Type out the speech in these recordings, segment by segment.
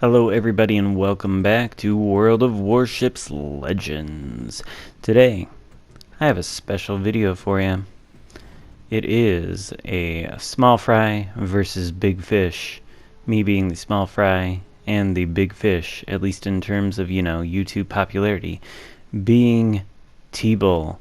Hello everybody and welcome back to World of Warships Legends. Today, I have a special video for you. It is a small fry versus big fish. Me being the small fry and the big fish, at least in terms of, YouTube popularity, being Tbull,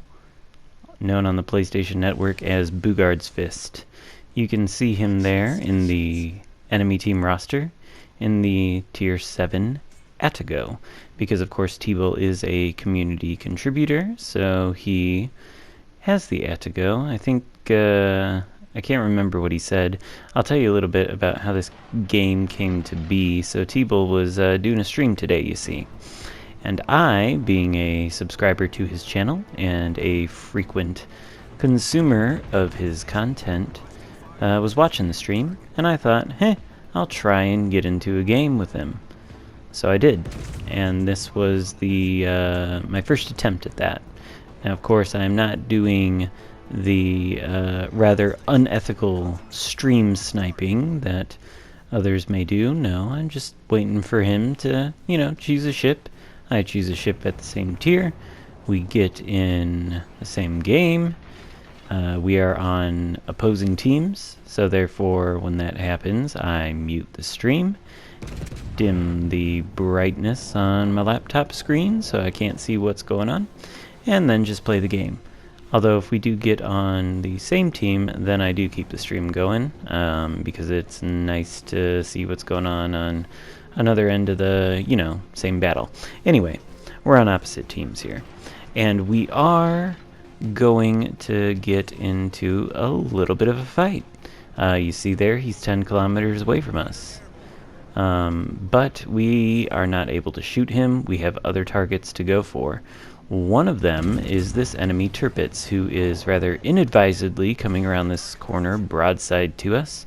known on the PlayStation Network as Boogard's Fist. You can see him there in the enemy team roster in the tier 7 Attigo, because of course Tbull is a community contributor, so he has the Attigo. I think I can't remember what he said. I'll tell you a little bit about how this game came to be. So Tbull was doing a stream today, you see, and I, being a subscriber to his channel and a frequent consumer of his content, was watching the stream, and I thought, hey, I'll try and get into a game with him. So I did, and this was the my first attempt at that. Now, of course, I'm not doing the rather unethical stream sniping that others may do. No, I'm just waiting for him to, choose a ship. I choose a ship at the same tier. We get in the same game. We are on opposing teams, so therefore when that happens I mute the stream, dim the brightness on my laptop screen so I can't see what's going on, and then just play the game. Although if we do get on the same team, then I do keep the stream going, because it's nice to see what's going on another end of the, same battle. Anyway, we're on opposite teams here, and we are going to get into a little bit of a fight. You see there, he's 10 kilometers away from us. But we are not able to shoot him. We have other targets to go for. One of them is this enemy Tirpitz, who is rather inadvisedly coming around this corner broadside to us.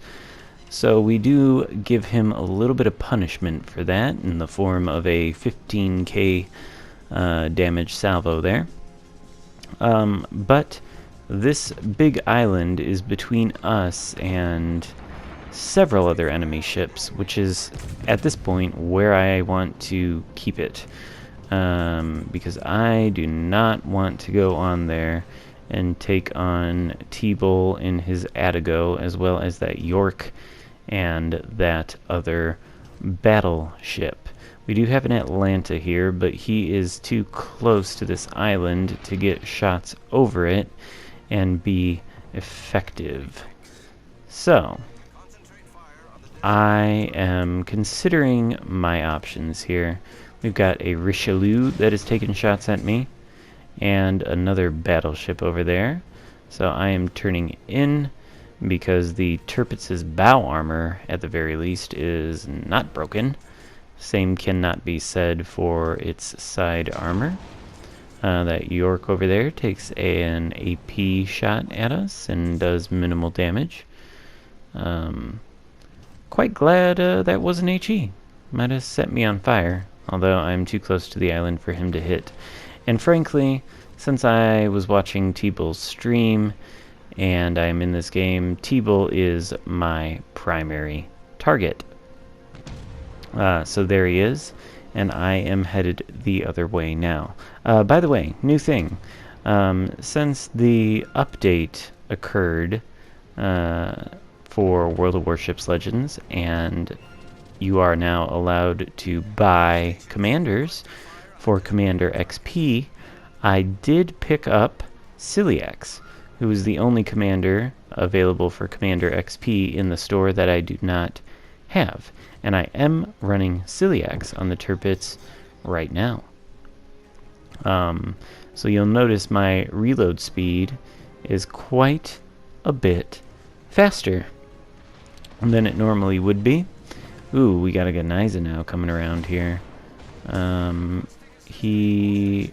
So we do give him a little bit of punishment for that in the form of a 15k damage salvo there. But this big island is between us and several other enemy ships, which is at this point where I want to keep it, because I do not want to go on there and take on Tbull in his Attigo, as well as that York and that other battleship. We do have an Atlanta here, but he is too close to this island to get shots over it and be effective. So, I am considering my options here. We've got a Richelieu that is taking shots at me, and another battleship over there. So I am turning in, because the Tirpitz's bow armor, at the very least, is not broken. Same cannot be said for its side armor. That York over there takes an AP shot at us and does minimal damage. Quite glad that wasn't HE. Might have set me on fire, although I'm too close to the island for him to hit. And frankly, since I was watching Tbull's stream and I'm in this game, Tbull is my primary target. So there he is, and I am headed the other way now. By the way, new thing. Since the update occurred for World of Warships Legends, and you are now allowed to buy commanders for Commander XP, I did pick up Ciliax, who is the only commander available for Commander XP in the store that I do not have. And I am running Ciliax on the Tirpitz right now. So you'll notice my reload speed is quite a bit faster than it normally would be. Ooh, we got a Ganiza now coming around here. He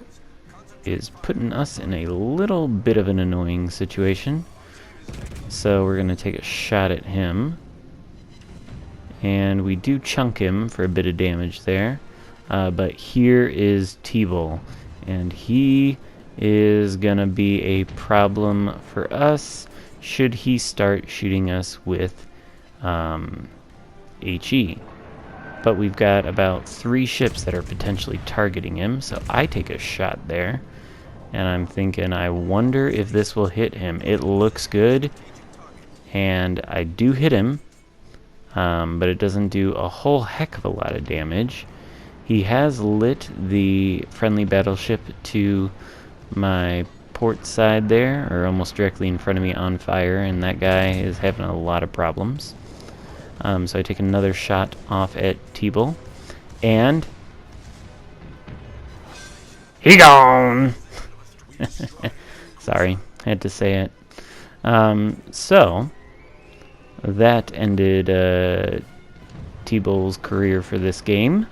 is putting us in a little bit of an annoying situation. So we're going to take a shot at him. And we do chunk him for a bit of damage there. But here is Tbull, and he is going to be a problem for us should he start shooting us with HE. but we've got about 3 ships that are potentially targeting him, so I take a shot there. And I'm thinking, I wonder if this will hit him. It looks good, and I do hit him, but it doesn't do a whole heck of a lot of damage. He has lit the friendly battleship to my port side there, or almost directly in front of me, on fire, and that guy is having a lot of problems. So I take another shot off at Tbull, and he gone! Sorry, had to say it. So that ended Tbull's career for this game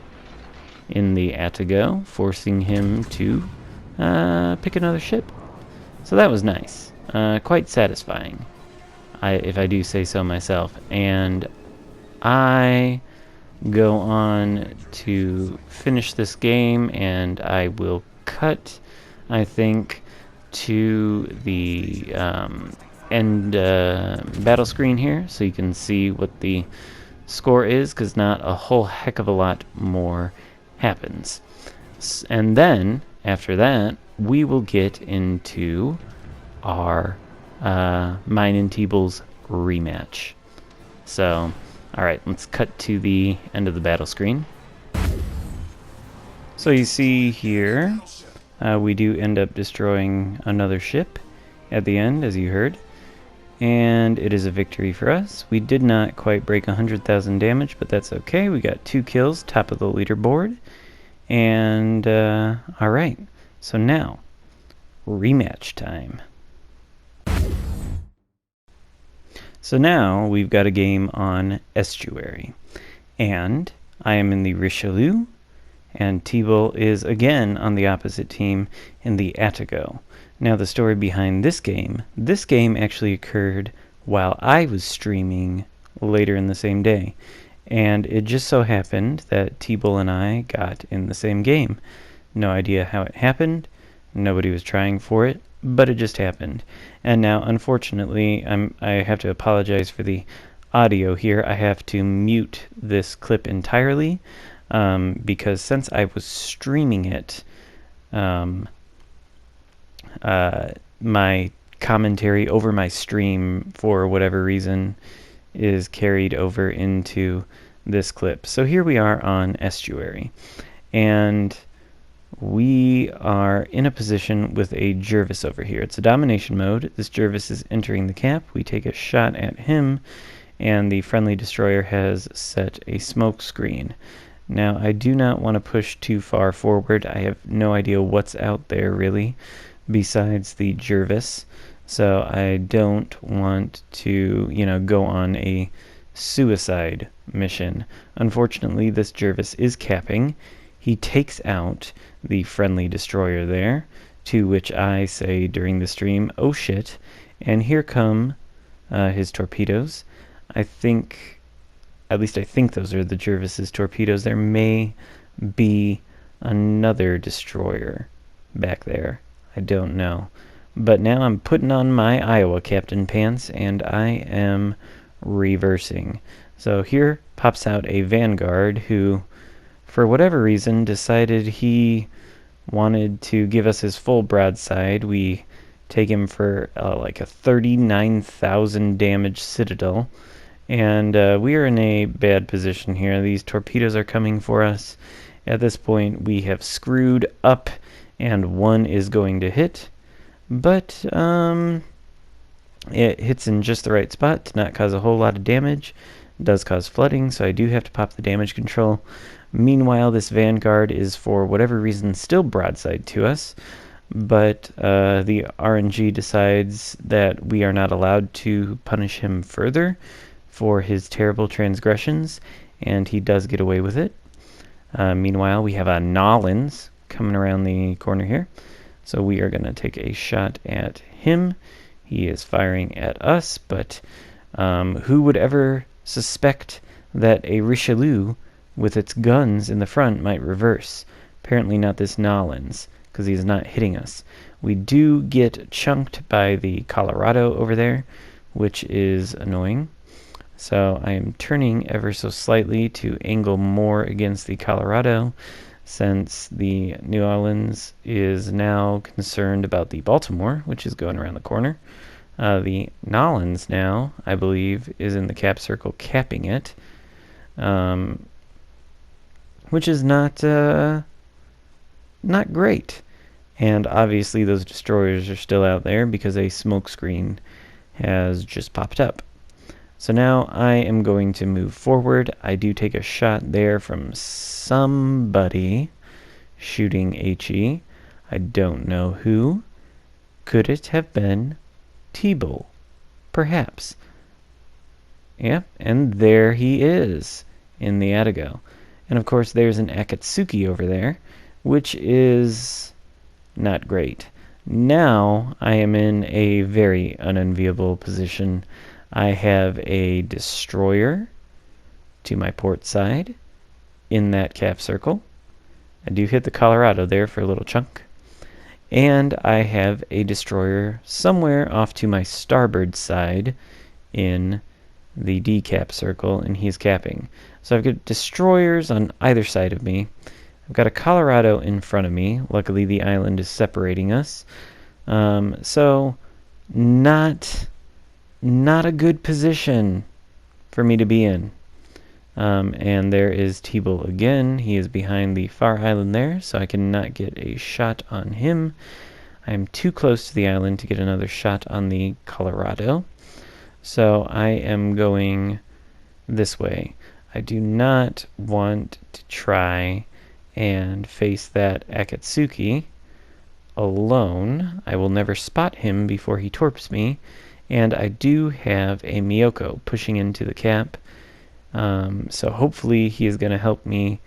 in the Attigo, forcing him to pick another ship. So that was nice. Quite satisfying, if I do say so myself. And I go on to finish this game, and I will cut, I think, to the end battle screen here, so you can see what the score is, because not a whole heck of a lot more happens. And then, after that, we will get into our mine and Tbull's rematch. So, alright, let's cut to the end of the battle screen. So you see here, we do end up destroying another ship at the end, as you heard. And it is a victory for us. We did not quite break 100,000 damage, but that's okay. We got 2 kills, top of the leaderboard. And, alright. So now, rematch time. So now, we've got a game on Estuary. And I am in the Richelieu, and Tbull is again on the opposite team in the Attigo. Now the story behind this game actually occurred while I was streaming later in the same day. And it just so happened that Tbull and I got in the same game. No idea how it happened, nobody was trying for it, but it just happened. And now, unfortunately, I have to apologize for the audio here. I have to mute this clip entirely, because since I was streaming it, my commentary over my stream, for whatever reason, is carried over into this clip. So here we are on Estuary, and we are in a position with a Jervis over here. It's a domination mode. This Jervis is entering the cap. We take a shot at him, and the friendly destroyer has set a smoke screen. Now, I do not want to push too far forward. I have no idea what's out there, really, besides the Jervis. So I don't want to, go on a suicide mission. Unfortunately, this Jervis is capping. He takes out the friendly destroyer there, to which I say during the stream, oh shit, and here come his torpedoes. At least I think those are the Jervis's torpedoes. There may be another destroyer back there. I don't know. But now I'm putting on my Iowa captain pants, and I am reversing. So here pops out a Vanguard who, for whatever reason, decided he wanted to give us his full broadside. We take him for like a 39,000 damage Citadel. And we are in a bad position here. These torpedoes are coming for us. At this point, we have screwed up, and one is going to hit. But it hits in just the right spot to not cause a whole lot of damage. It does cause flooding, so I do have to pop the damage control. Meanwhile, this Vanguard is, for whatever reason, still broadside to us. But the RNG decides that we are not allowed to punish him further for his terrible transgressions, and he does get away with it. Meanwhile, we have a Nolans coming around the corner here. So we are going to take a shot at him. He is firing at us, but who would ever suspect that a Richelieu with its guns in the front might reverse? Apparently not this Nolans, because he's not hitting us. We do get chunked by the Colorado over there, which is annoying. So I am turning ever so slightly to angle more against the Colorado, since the New Orleans is now concerned about the Baltimore, which is going around the corner. The Nolans now, I believe, is in the cap circle capping it, which is not great. And obviously those destroyers are still out there because a smoke screen has just popped up. So now I am going to move forward. I do take a shot there from somebody shooting HE. I don't know who. Could it have been Tbull? Perhaps. Yeah, and there he is in the Atago. And of course there's an Akatsuki over there, which is not great. Now I am in a very unenviable position. I have a destroyer to my port side in that cap circle. I do hit the Colorado there for a little chunk. And I have a destroyer somewhere off to my starboard side in the D cap circle, and he's capping. So I've got destroyers on either side of me. I've got a Colorado in front of me. Luckily the island is separating us. So not a good position for me to be in. And there is Tbull again. He is behind the far island there, so I cannot get a shot on him. I am too close to the island to get another shot on the Colorado. So I am going this way. I do not want to try and face that Akatsuki alone. I will never spot him before he torps me. And I do have a Miyoko pushing into the cap. So hopefully he is going to help me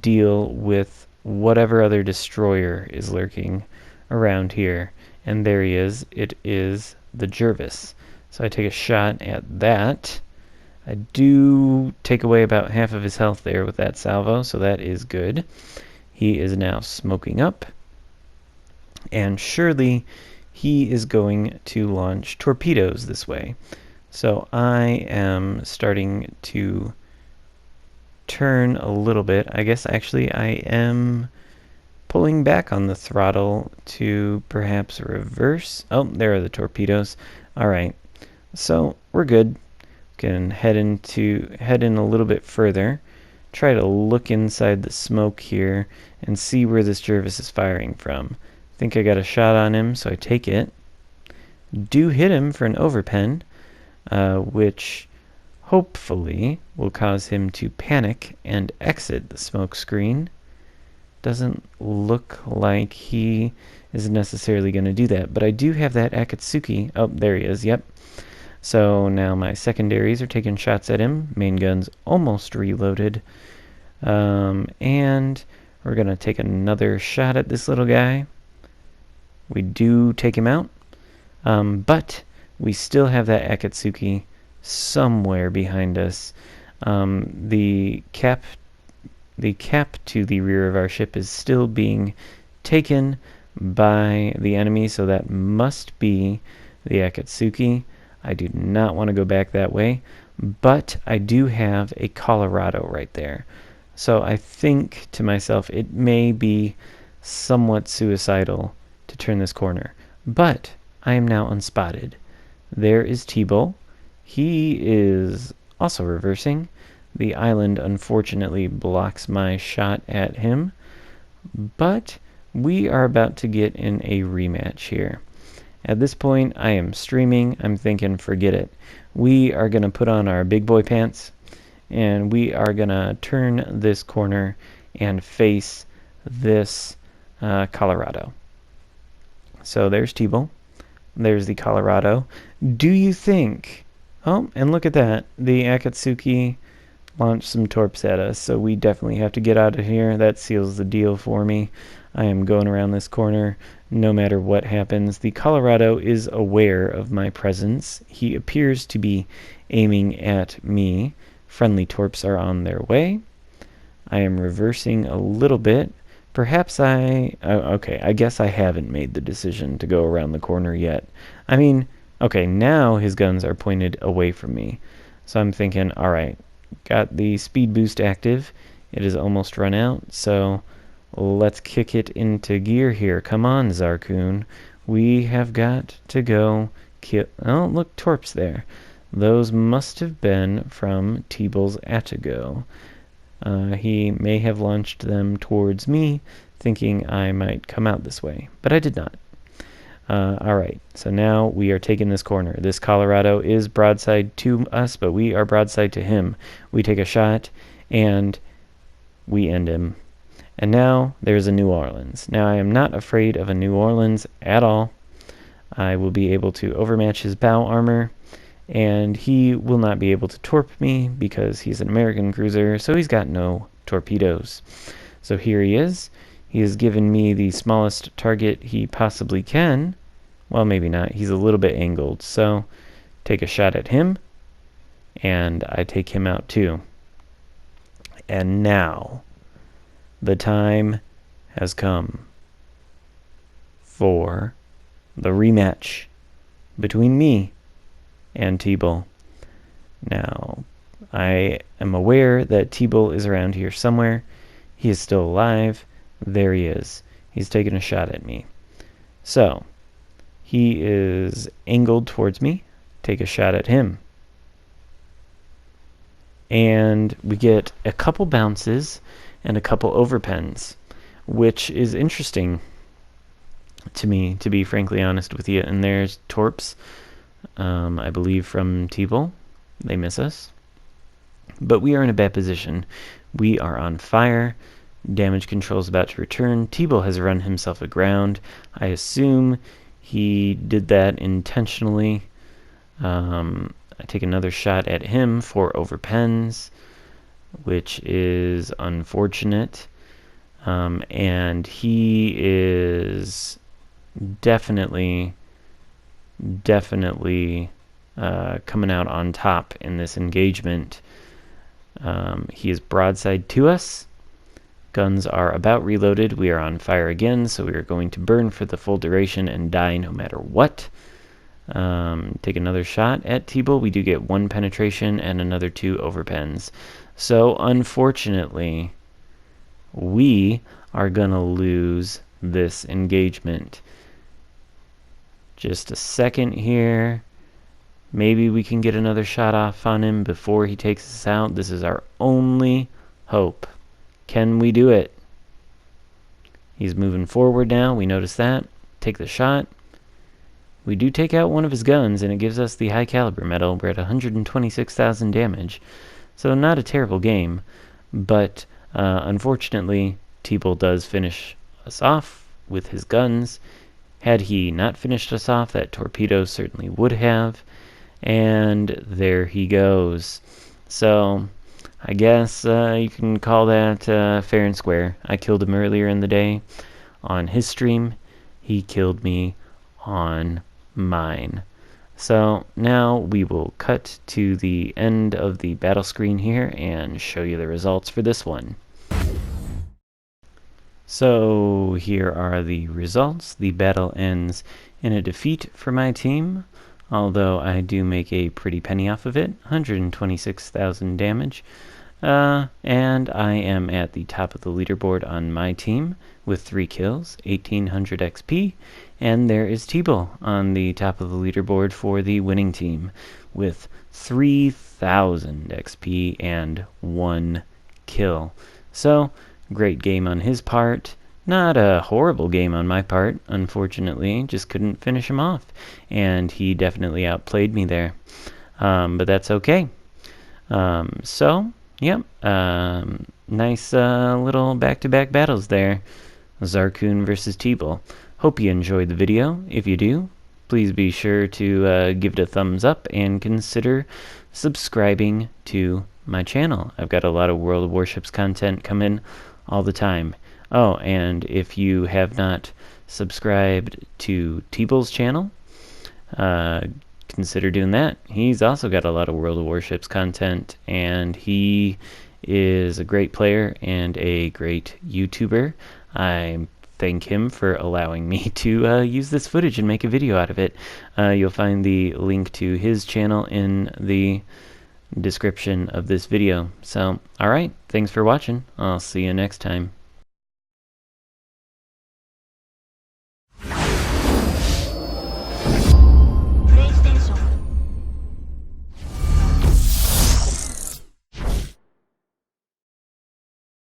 deal with whatever other destroyer is lurking around here. And there he is. It is the Jervis. So I take a shot at that. I do take away about half of his health there with that salvo, so that is good. He is now smoking up. And surely he is going to launch torpedoes this way. So I am starting to turn a little bit. I guess actually I am pulling back on the throttle to perhaps reverse. Oh, there are the torpedoes. Alright, so we're good. Can head in a little bit further. Try to look inside the smoke here and see where this Jervis is firing from. I think I got a shot on him, so I take it. Do hit him for an overpen, which hopefully will cause him to panic and exit the smoke screen. Doesn't look like he is necessarily going to do that, but I do have that Akatsuki. Oh, there he is, yep. So now my secondaries are taking shots at him. Main gun's almost reloaded. And we're going to take another shot at this little guy. We do take him out. But we still have that Akatsuki somewhere behind us. The cap to the rear of our ship is still being taken by the enemy, so that must be the Akatsuki. I do not want to go back that way, but I do have a Colorado right there. So I think to myself, it may be somewhat suicidal to turn this corner. But I am now unspotted. There is Tbull. He is also reversing. The island unfortunately blocks my shot at him. But we are about to get in a rematch here. At this point, I am streaming. I'm thinking, forget it. We are going to put on our big boy pants, and we are going to turn this corner and face this Colorado. So there's Tbull. There's the Colorado. Do you think... Oh, and look at that. The Akatsuki launched some torps at us, so we definitely have to get out of here. That seals the deal for me. I am going around this corner no matter what happens. The Colorado is aware of my presence. He appears to be aiming at me. Friendly torps are on their way. I am reversing a little bit. Perhaps okay, I guess I haven't made the decision to go around the corner yet. I mean, okay, now his guns are pointed away from me. So I'm thinking, alright, got the speed boost active. It is almost run out, so let's kick it into gear here. Come on, Xarkun. We have got to go kill... Oh, look, Torps there. Those must have been from Tbull's Atago. He may have launched them towards me, thinking I might come out this way, but I did not. Alright, so now we are taking this corner. This Colorado is broadside to us, but we are broadside to him. We take a shot, and we end him. And now there's a New Orleans. Now I am not afraid of a New Orleans at all. I will be able to overmatch his bow armor, and he will not be able to torp me because he's an American cruiser, so he's got no torpedoes. So here he is. He has given me the smallest target he possibly can. Well, maybe not. He's a little bit angled, so take a shot at him, and I take him out too. And now the time has come for the rematch between me and Tbull. Now, I am aware that Tbull is around here somewhere. He is still alive. There he is. He's taking a shot at me. So, he is angled towards me. Take a shot at him. And we get a couple bounces and a couple overpens, which is interesting to me, to be frankly honest with you. And there's torps, I believe, from Tbull. They miss us. But we are in a bad position. We are on fire. Damage control is about to return. Tbull has run himself aground. I assume he did that intentionally. I take another shot at him for overpens, which is unfortunate. And he is definitely coming out on top in this engagement. He is broadside to us. Guns are about reloaded. We are on fire again, so we are going to burn for the full duration and die no matter what. Take another shot at Tbull. We do get 1 penetration and another 2 overpens. So unfortunately, we are gonna lose this engagement. Just a second here. Maybe we can get another shot off on him before he takes us out. This is our only hope. Can we do it? He's moving forward now. We notice that. Take the shot. We do take out one of his guns, and it gives us the high caliber medal. We're at 126,000 damage. So not a terrible game. But unfortunately, Tbull does finish us off with his guns. Had he not finished us off, that torpedo certainly would have. And there he goes. So I guess you can call that fair and square. I killed him earlier in the day on his stream. He killed me on mine. So now we will cut to the end of the battle screen here and show you the results for this one. So here are the results. The battle ends in a defeat for my team, although I do make a pretty penny off of it, 126,000 damage. And I am at the top of the leaderboard on my team with 3 kills, 1800 XP, and there is Tbull on the top of the leaderboard for the winning team with 3000 XP and 1 kill. So, great game on his part. Not a horrible game on my part, unfortunately. Just couldn't finish him off, and he definitely outplayed me there. But that's okay. Yep, nice little back-to-back battles there. Xarkun versus Tbull. Hope you enjoyed the video. If you do, please be sure to give it a thumbs up and consider subscribing to my channel. I've got a lot of World of Warships content coming all the time. Oh, and if you have not subscribed to Tbull's channel, consider doing that. He's also got a lot of World of Warships content, and he is a great player and a great YouTuber. I thank him for allowing me to use this footage and make a video out of it. You'll find the link to his channel in the description of this video. So, alright, thanks for watching. I'll see you next time.